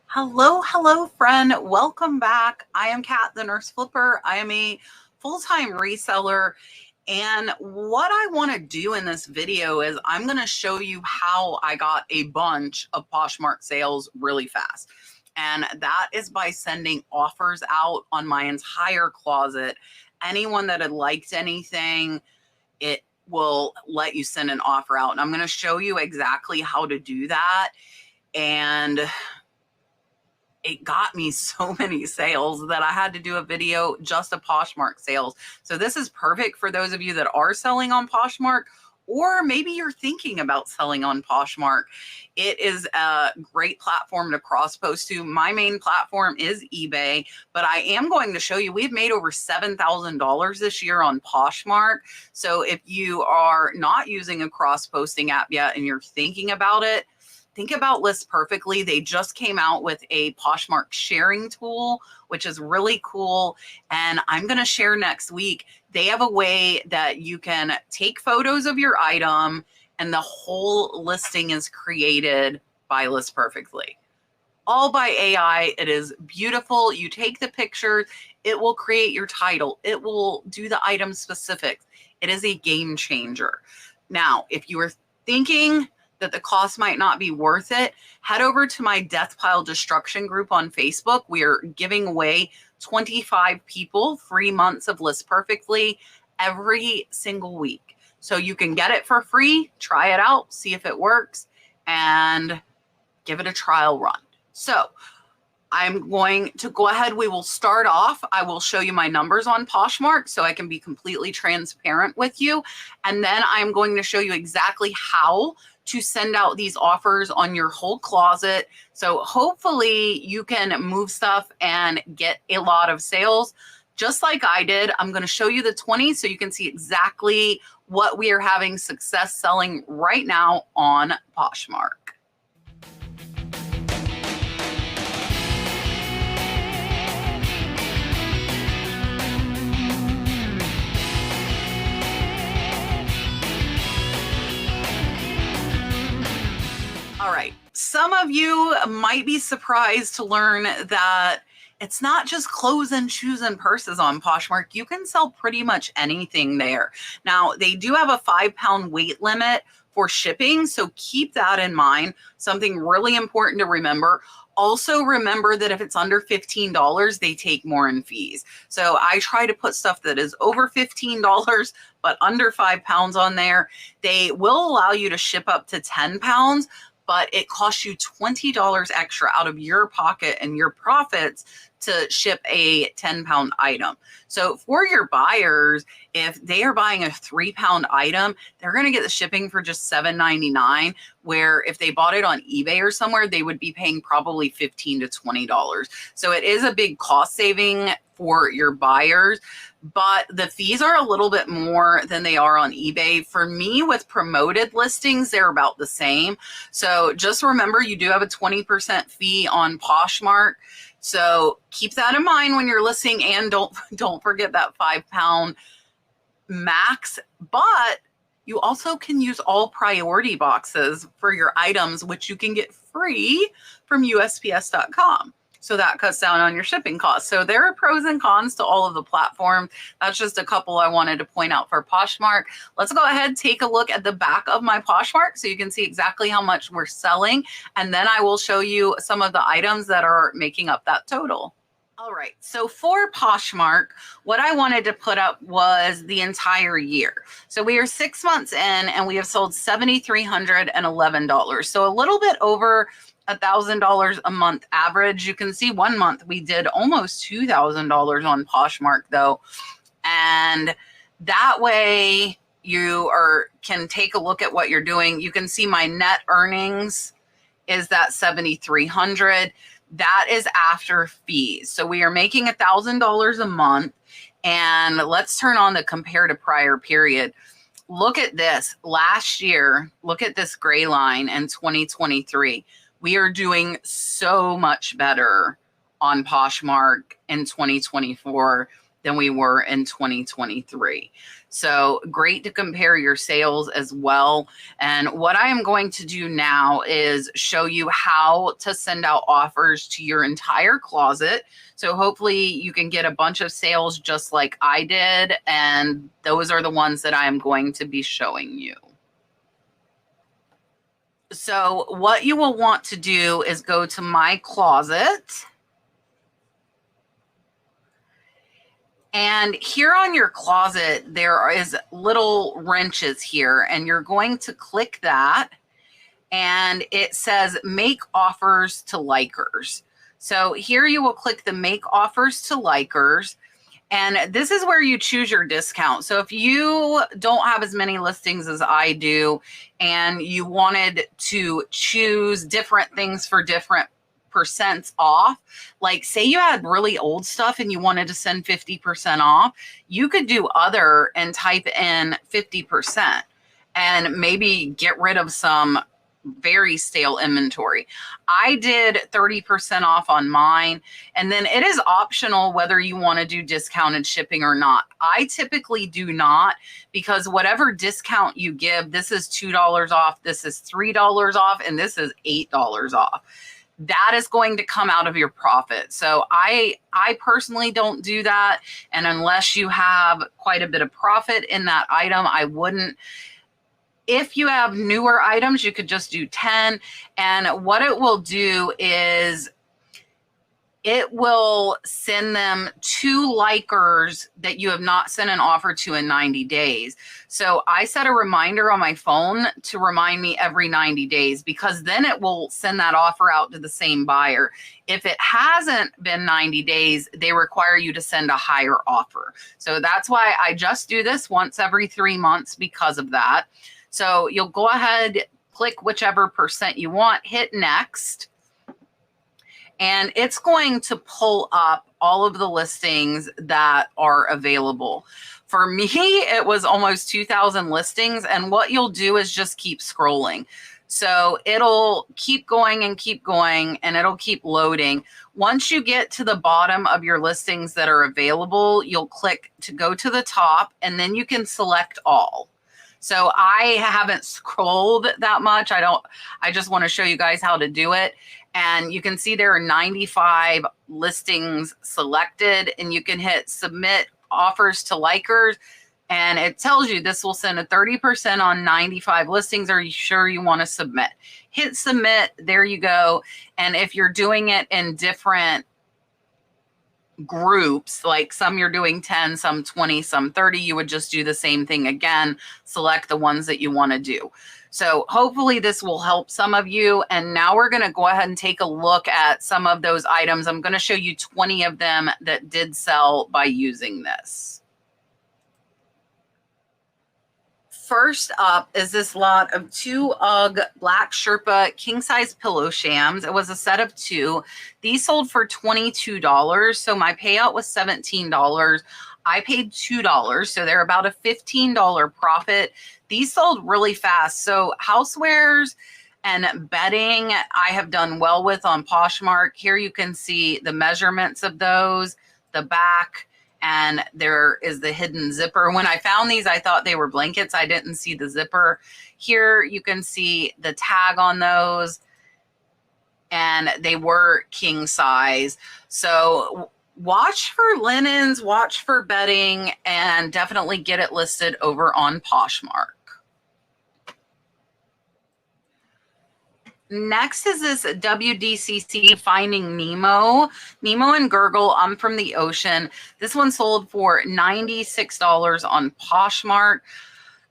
Hello, friend. Welcome back. I am Kat, the Nurse Flipper. I am a full-time reseller. And what I want to do in this video is I'm going to show you how I got a bunch of Poshmark sales really fast. And that is by sending offers out on my entire closet. Anyone that had liked anything, it will let you send an offer out. And I'm going to show you exactly how to do that. And it got me so many sales that I had to do a video just of Poshmark sales. So this is perfect for those of you that are selling on Poshmark, or maybe you're thinking about selling on Poshmark. It is a great platform to cross post to. My main platform is eBay, but I am going to show you, we've made over $7,000 this year on Poshmark. So if you are not using a cross posting app yet and you're thinking about it, think about List Perfectly. They just came out with a Poshmark sharing tool, which is really cool. And I'm going to share next week. They have a way that you can take photos of your item and the whole listing is created by List Perfectly. All by AI. It is beautiful. You take the pictures, it will create your title. It will do the item specifics. It is a game changer. Now, if you are thinking that the cost might not be worth it, head over to my Death Pile Destruction group on Facebook. We are giving away 25 people free months of List Perfectly every single week. So you can get it for free, try it out, see if it works, and give it a trial run. So I'm going to go ahead. We will start off. I will show you my numbers on Poshmark so I can be completely transparent with you. And then I'm going to show you exactly how to send out these offers on your whole closet. So hopefully you can move stuff and get a lot of sales just like I did. I'm going to show you the 20 so you can see exactly what we are having success selling right now on Poshmark. All right, some of you might be surprised to learn that it's not just clothes and shoes and purses on Poshmark. You can sell pretty much anything there. Now, they do have a 5-pound weight limit for shipping, so keep that in mind. Something really important to remember. Also remember that if it's under $15, they take more in fees. So I try to put stuff that is over $15, but under 5 pounds on there. They will allow you to ship up to 10 pounds, but it costs you $20 extra out of your pocket and your profits to ship a 10-pound item. So for your buyers, if they are buying a 3-pound item, they're going to get the shipping for just $7.99, where if they bought it on eBay or somewhere, they would be paying probably $15 to $20. So it is a big cost saving for your buyers, but the fees are a little bit more than they are on eBay. For me, with promoted listings, they're about the same. So just remember, you do have a 20% fee on Poshmark. So keep that in mind when you're listing, and don't forget that 5-pound max. But you also can use all priority boxes for your items, which you can get free from USPS.com. So that cuts down on your shipping costs. So there are pros and cons to all of the platforms. That's just a couple I wanted to point out for Poshmark. Let's go ahead, take a look at the back of my Poshmark so you can see exactly how much we're selling. And then I will show you some of the items that are making up that total. All right, so for Poshmark, what I wanted to put up was the entire year. So we are 6 months in and we have sold $7,311. So a little bit over $1,000 a month average. You can see 1 month we did almost $2,000 on Poshmark though. And that way you can take a look at what you're doing. You can see my net earnings is that $7,300. That is after fees. So we are making $1,000 a month. And let's turn on the compare to prior period. Look at this. Last year, look at this gray line in 2023. We are doing so much better on Poshmark in 2024 than we were in 2023. So great to compare your sales as well. And what I am going to do now is show you how to send out offers to your entire closet. So hopefully you can get a bunch of sales just like I did. And those are the ones that I am going to be showing you. So what you will want to do is go to My Closet. And here on your closet, there is little wrenches here, and you're going to click that, and it says Make Offers to Likers. So here you will click the Make Offers to Likers, and this is where you choose your discount. So if you don't have as many listings as I do, and you wanted to choose different things for different percents off, like say you had really old stuff and you wanted to send 50% off, you could do other and type in 50% and maybe get rid of some very stale inventory. I did 30% off on mine, and then it is optional whether you want to do discounted shipping or not. I typically do not, because whatever discount you give, this is $2 off, this is $3 off, and this is $8 off. That is going to come out of your profit. So I personally don't do that. And unless you have quite a bit of profit in that item, I wouldn't. If you have newer items, you could just do 10. And what it will do is it will send them to likers that you have not sent an offer to in 90 days. So I set a reminder on my phone to remind me every 90 days, because then it will send that offer out to the same buyer. If it hasn't been 90 days, they require you to send a higher offer. So that's why I just do this once every 3 months because of that. So you'll go ahead, click whichever percent you want, hit next. And it's going to pull up all of the listings that are available. For me, it was almost 2,000 listings. And what you'll do is just keep scrolling. So it'll keep going and it'll keep loading. Once you get to the bottom of your listings that are available, you'll click to go to the top, and then you can select all. So I haven't scrolled that much. I just want to show you guys how to do it. And you can see there are 95 listings selected, and you can hit submit offers to likers. And it tells you this will send a 30% on 95 listings. Are you sure you want to submit? Hit submit. There you go. And if you're doing it in different groups, like some you're doing 10, some 20, some 30, you would just do the same thing again. Select the ones that you want to do. So hopefully this will help some of you. And now we're going to go ahead and take a look at some of those items. I'm going to show you 20 of them that did sell by using this. First up is this lot of 2 UGG Black Sherpa king size pillow shams. It was a set of 2. These sold for $22. So my payout was $17. I paid $2. So they're about a $15 profit. These sold really fast. So housewares and bedding, I have done well with on Poshmark. Here you can see the measurements of those, the back, and there is the hidden zipper. When I found these, I thought they were blankets. I didn't see the zipper. Here you can see the tag on those, and they were king size. So watch for linens, watch for bedding, and definitely get it listed over on Poshmark. Next is this WDCC Finding Nemo. Nemo and Gurgle, I'm from the ocean. This one sold for $96 on Poshmark.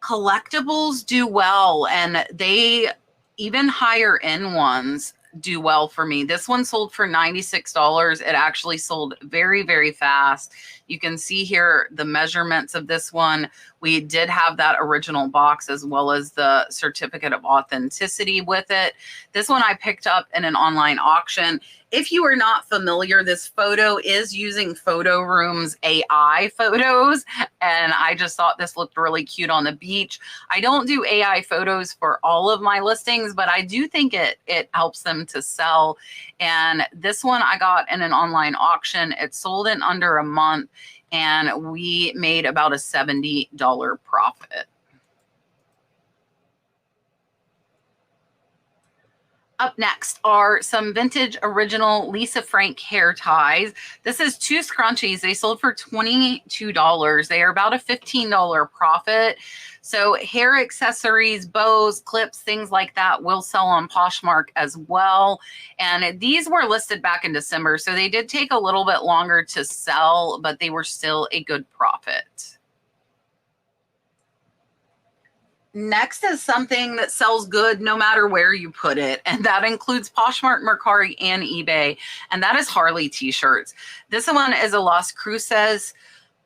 Collectibles do well, and they even higher end ones do well for me. This one sold for $96. It actually sold very, very fast. You can see here the measurements of this one. We did have that original box as well as the certificate of authenticity with it. This one I picked up in an online auction. If you are not familiar, this photo is using Photo Room's AI photos, and I just thought this looked really cute on the beach. I don't do AI photos for all of my listings, but I do think it helps them to sell. And this one I got in an online auction. It sold in under a month. and we made about a $70 profit. Up next are some vintage original Lisa Frank hair ties. This is 2 scrunchies. They sold for $22. They are about a $15 profit. So hair accessories, bows, clips, things like that will sell on Poshmark as well. And these were listed back in December, so they did take a little bit longer to sell, but they were still a good profit. Next is something that sells good no matter where you put it, and that includes Poshmark, Mercari, and eBay, and that is Harley t-shirts. This one is a Las Cruces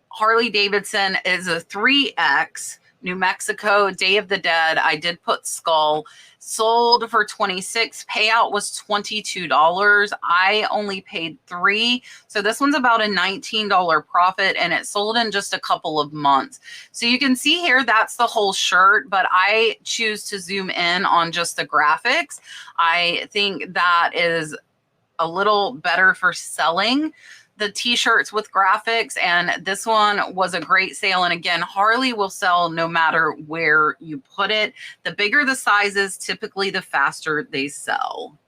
Harley Davidson, is a 3X, New Mexico, Day of the Dead. I did put skull. Sold for $26. Payout was $22. I only paid $3. So this one's about a $19 profit, and it sold in just a couple of months. So you can see here, that's the whole shirt, but I choose to zoom in on just the graphics. I think that is a little better for selling the t-shirts with graphics, and this one was a great sale. And again, Harley will sell no matter where you put it. The bigger the sizes, typically the faster they sell.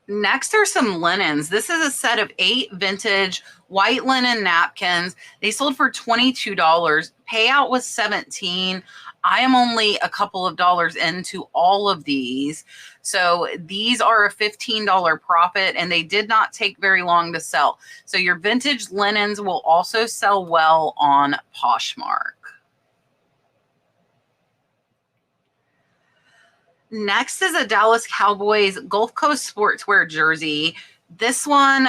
Next are some linens. This is a set of 8 vintage white linen napkins. They sold for $22. Payout was $17. I am only a couple of dollars into all of these. So these are a $15 profit, and they did not take very long to sell. So your vintage linens will also sell well on Poshmark. Next is a Dallas Cowboys Gulf Coast sportswear jersey. This one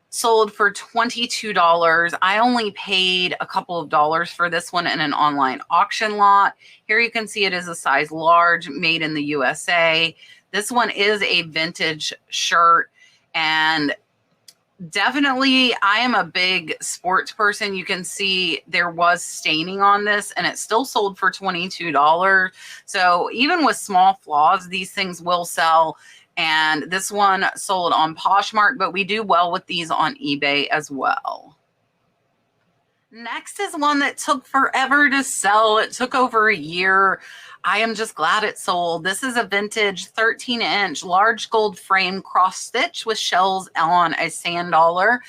sold for $22. I only paid a couple of dollars for this one in an online auction lot. Here you can see it is a size large, made in the USA. This one is a vintage shirt, and definitely I am a big sports person. You can see there was staining on this, and it still sold for $22. So even with small flaws, these things will sell. And this one sold on Poshmark, but we do well with these on eBay as well. Next is one that took forever to sell. It took over a year. I am just glad it sold. This is a vintage 13-inch large gold frame cross stitch with shells on a sand dollar.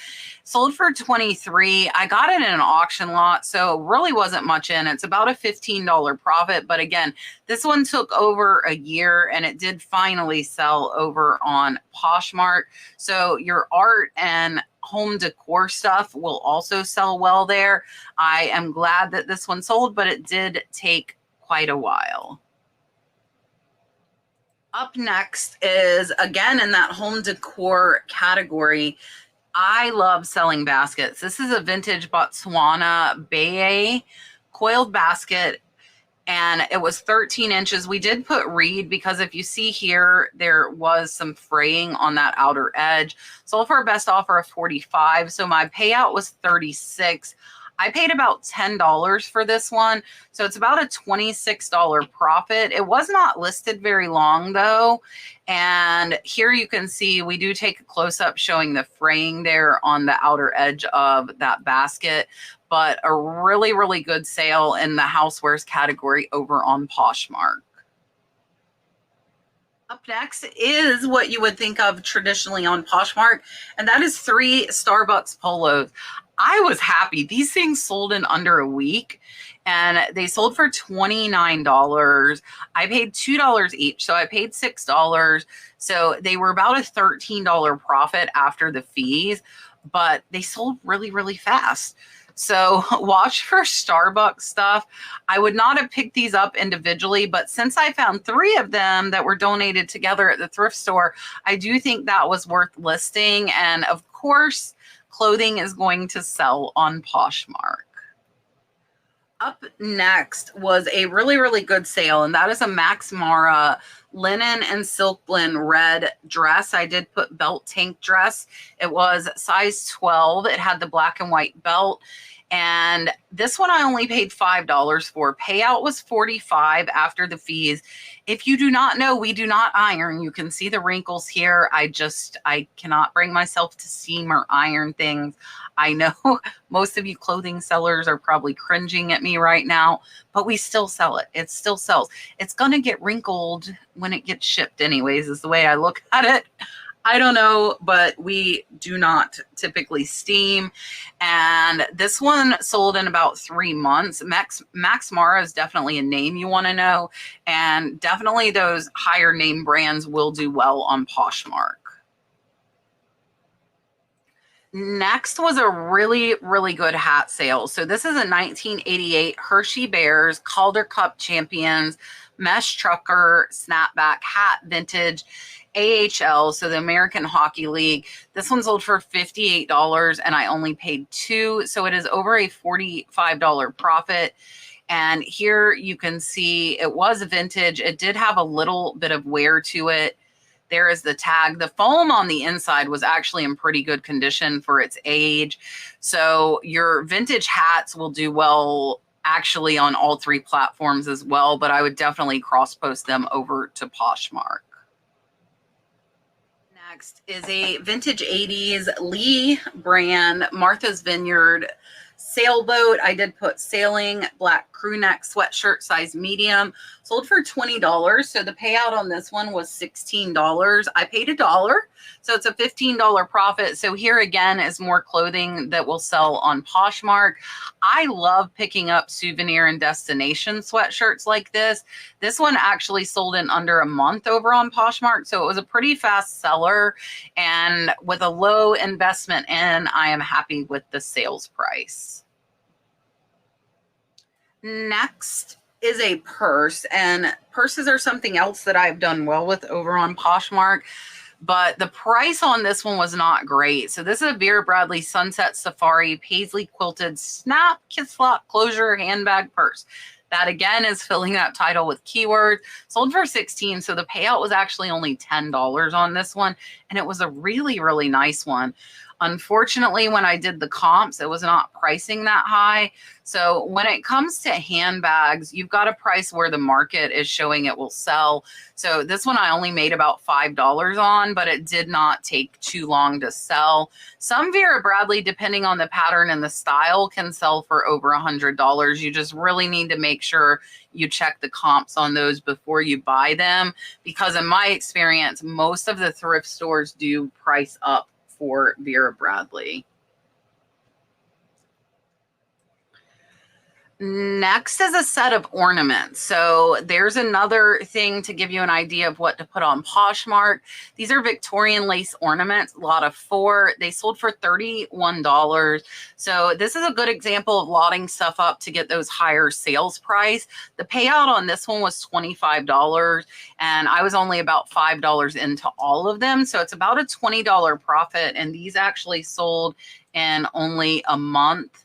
Sold for $23. I got it in an auction lot, so really wasn't much in. It's about a $15 profit. But again, this one took over a year, and it did finally sell over on Poshmark. So your art and home decor stuff will also sell well there. I am glad that this one sold, but it did take quite a while. Up next is, again, in that home decor category, I love selling baskets. This is a vintage Botswana Bae coiled basket, and it was 13 inches. We did put reed because if you see here, there was some fraying on that outer edge. Sold for a best offer of $45. So my payout was $36. I paid about $10 for this one. So it's about a $26 profit. It was not listed very long though. And here you can see we do take a close-up showing the fraying there on the outer edge of that basket. But a really, really good sale in the housewares category over on Poshmark. Up next is what you would think of traditionally on Poshmark, and that is 3 Starbucks polos. I was happy. These things sold in under a week, and they sold for $29. I paid $2 each, so I paid $6. So they were about a $13 profit after the fees, but they sold really, really fast. So watch for Starbucks stuff. I would not have picked these up individually, but since I found 3 of them that were donated together at the thrift store, I do think that was worth listing. And of course, clothing is going to sell on Poshmark. Up next was a really, really good sale, and that is a Max Mara linen and silk blend red dress. I did put belt tank dress. It was size 12. It had the black and white belt. And this one I only paid $5 for. Payout was $45 after the fees. If you do not know, we do not iron. You can see the wrinkles here. I cannot bring myself to steam or iron things. I know most of you clothing sellers are probably cringing at me right now, but we still sell it. It still sells. It's going to get wrinkled when it gets shipped anyways, is the way I look at it. I don't know, but we do not typically steam. And this one sold in about 3 months. Max Mara is definitely a name you want to know. And definitely those higher name brands will do well on Poshmark. Next was a really, really good hat sale. So this is a 1988 Hershey Bears Calder Cup Champions mesh trucker snapback hat, vintage AHL, so the American Hockey League. This one sold for $58 and I only paid $2. So it is over a $45 profit. And here you can see it was vintage. It did have a little bit of wear to it. There is the tag. The foam on the inside was actually in pretty good condition for its age. So your vintage hats will do well actually on all 3 platforms as well, but I would definitely cross-post them over to Poshmark. Next is a vintage 80s Lee brand Martha's Vineyard sailboat. I did put sailing, black crew neck sweatshirt, size medium, sold for $20. So the payout on this one was $16. I paid $1. So it's a $15 profit. So here again is more clothing that will sell on Poshmark. I love picking up souvenir and destination sweatshirts like this. This one actually sold in under a month over on Poshmark. So it was a pretty fast seller. And with a low investment in, I am happy with the sales price. Next is a purse, and purses are something else that I've done well with over on Poshmark, but the price on this one was not great. So this is a Vera Bradley Sunset Safari Paisley quilted snap slot closure handbag purse. That again is filling that title with keywords. Sold for $16, so the payout was actually only $10 on this one, and it was a really, really nice one. Unfortunately, when I did the comps, it was not pricing that high. So when it comes to handbags, you've got to price where the market is showing it will sell. So this one I only made about $5 on, but it did not take too long to sell. Some Vera Bradley, depending on the pattern and the style, can sell for over $100. You just really need to make sure you check the comps on those before you buy them, because in my experience, most of the thrift stores do price up for Vera Bradley. Next is a set of ornaments. So there's another thing to give you an idea of what to put on Poshmark. These are Victorian lace ornaments, a lot of 4. They sold for $31. So this is a good example of lotting stuff up to get those higher sales price. The payout on this one was $25, and I was only about $5 into all of them. So it's about a $20 profit, and these actually sold in only a month.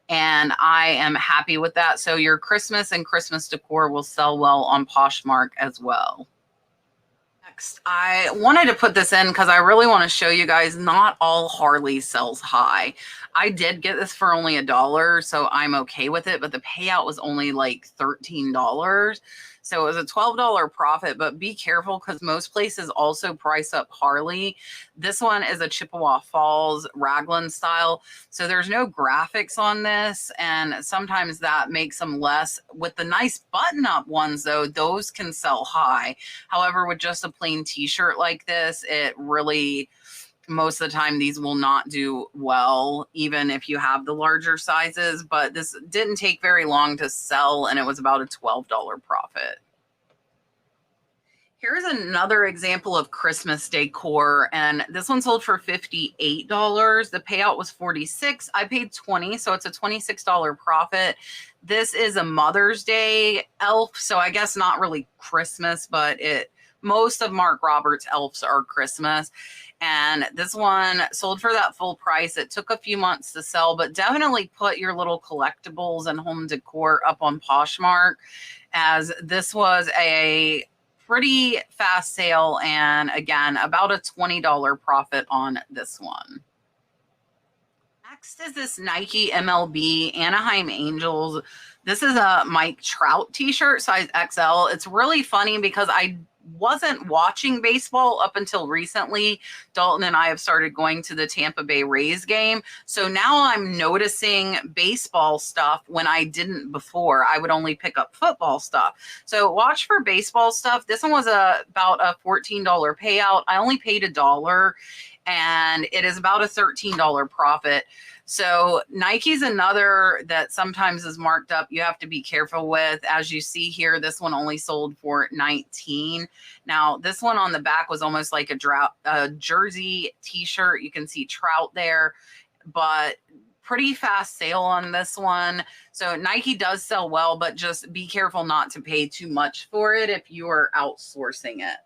And I am happy with that. So your Christmas and Christmas decor will sell well on Poshmark as well. Next, I wanted to put this in because I really want to show you guys not all Harley sells high. I did get this for only $1, so I'm okay with it, but the payout was only like $13. So it was a $12 profit, but be careful because most places also price up Harley. This one is a Chippewa Falls raglan style. So there's no graphics on this, and sometimes that makes them less. With the nice button-up ones, though, those can sell high. However, with just a plain t-shirt like this, it really, most of the time, these will not do well, even if you have the larger sizes. But this didn't take very long to sell, and it was about a $12 profit. Here's another example of Christmas decor, and this one sold for $58. The payout was $46. I paid $20, so it's a $26 profit. This is a Mother's Day elf, so I guess not really Christmas, but most of Mark Roberts' elves are Christmas. And this one sold for that full price. It took a few months to sell, but definitely put your little collectibles and home decor up on Poshmark, as this was a pretty fast sale, and again, about a $20 profit on this one. Next is this Nike MLB Anaheim Angels. This is a Mike Trout t-shirt, size XL. It's really funny because I wasn't watching baseball up until recently. Dalton and I have started going to the Tampa Bay Rays game. So now I'm noticing baseball stuff when I didn't before. I would only pick up football stuff. So watch for baseball stuff. This one was about a $14 payout. I only paid $1 and it is about a $13 profit. So Nike's another that sometimes is marked up. You have to be careful with. As you see here, this one only sold for $19. Now, this one on the back was almost like a jersey t-shirt. You can see Trout there, but pretty fast sale on this one. So Nike does sell well, but just be careful not to pay too much for it if you are outsourcing it.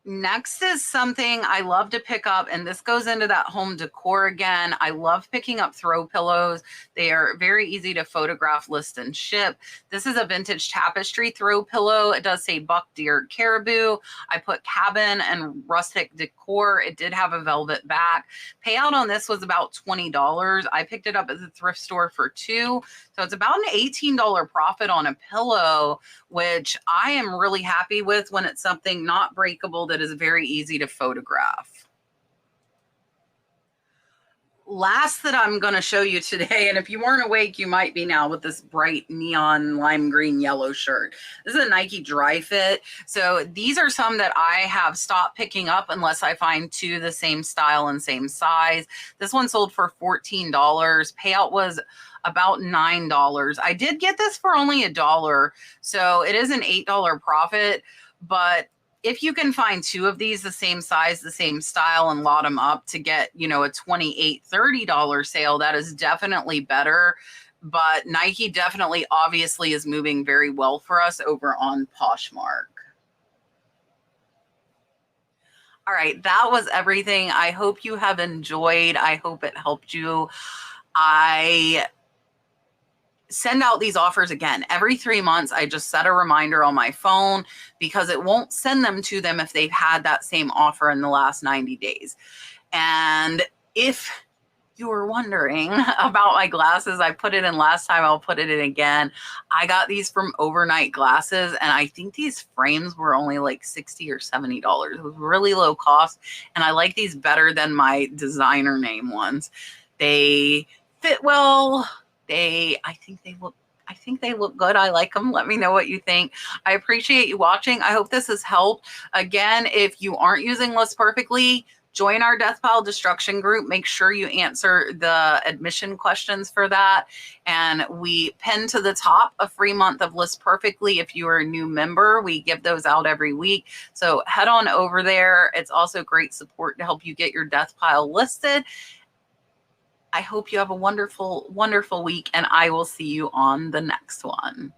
Next is something I love to pick up, and this goes into that home decor again. I love picking up throw pillows. They are very easy to photograph, list, and ship. This is a vintage tapestry throw pillow. It does say buck, deer, caribou. I put cabin and rustic decor. It did have a velvet back. Payout on this was about $20. I picked it up at the thrift store for $2. So it's about an $18 profit on a pillow, which I am really happy with when it's something not breakable that is very easy to photograph. Last that I'm going to show you today, and if you weren't awake, you might be now with this bright neon lime green yellow shirt. This is a Nike Dry Fit. So these are some that I have stopped picking up unless I find two the same style and same size. This one sold for $14. Payout was about $9. I did get this for only $1, so it is an $8 profit, but if you can find two of these the same size, the same style, and lot them up to get, you know, a $28, $30 sale, that is definitely better. But Nike definitely obviously is moving very well for us over on Poshmark. All right, that was everything. I hope you have enjoyed. I hope it helped you. I send out these offers again every 3 months. I just set a reminder on my phone because it won't send them to them if they've had that same offer in the last 90 days. And if you were wondering about my glasses, I put it in last time, I'll put it in again. I got these from Overnight Glasses, and I think these frames were only like $60 or $70. It was really low cost, and I like these better than my designer name ones. They fit well. I think they look good. I like them. Let me know what you think. I appreciate you watching. I hope this has helped. Again, if you aren't using List Perfectly, join our Death Pile Destruction group. Make sure you answer the admission questions for that. And we pin to the top a free month of List Perfectly. If you are a new member, we give those out every week. So head on over there. It's also great support to help you get your death pile listed. I hope you have a wonderful, wonderful week, and I will see you on the next one.